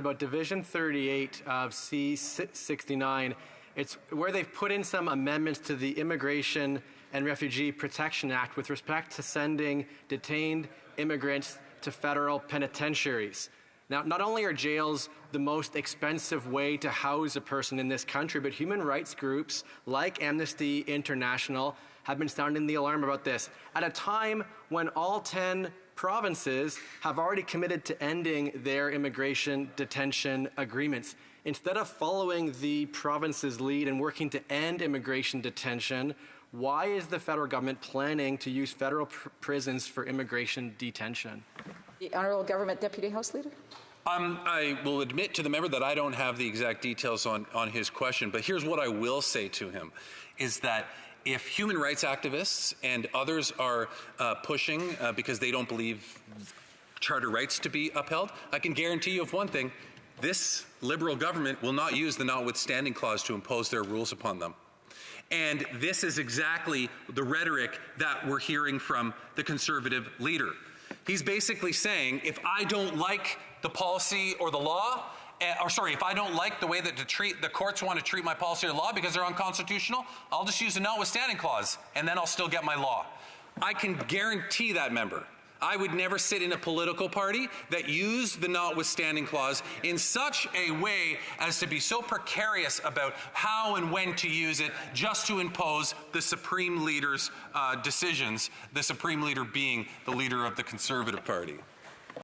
about Division 38 of C-69. It's where they've put in some amendments to the Immigration and Refugee Protection Act with respect to sending detained immigrants to federal penitentiaries. Now, not only are jails the most expensive way to house a person in this country, but human rights groups like Amnesty International have been sounding the alarm about this at a time when all 10 provinces have already committed to ending their immigration detention agreements. Instead of following the province's lead and working to end immigration detention, why is the federal government planning to use federal prisons for immigration detention? The Honourable Government Deputy House Leader. I will admit to the member that I don't have the exact details on his question, but here's what I will say to him, is that if human rights activists and others are pushing because they don't believe charter rights to be upheld, I can guarantee you of one thing: this Liberal government will not use the notwithstanding clause to impose their rules upon them. And this is exactly the rhetoric that we're hearing from the Conservative leader. He's basically saying, if I don't like the policy or the law, if I don't like the way that the courts want to treat my policy or law because they're unconstitutional, I'll just use the notwithstanding clause, and then I'll still get my law. I can guarantee that, member, I would never sit in a political party that used the notwithstanding clause in such a way as to be so precarious about how and when to use it just to impose the Supreme Leader's decisions, the Supreme Leader being the leader of the Conservative Party.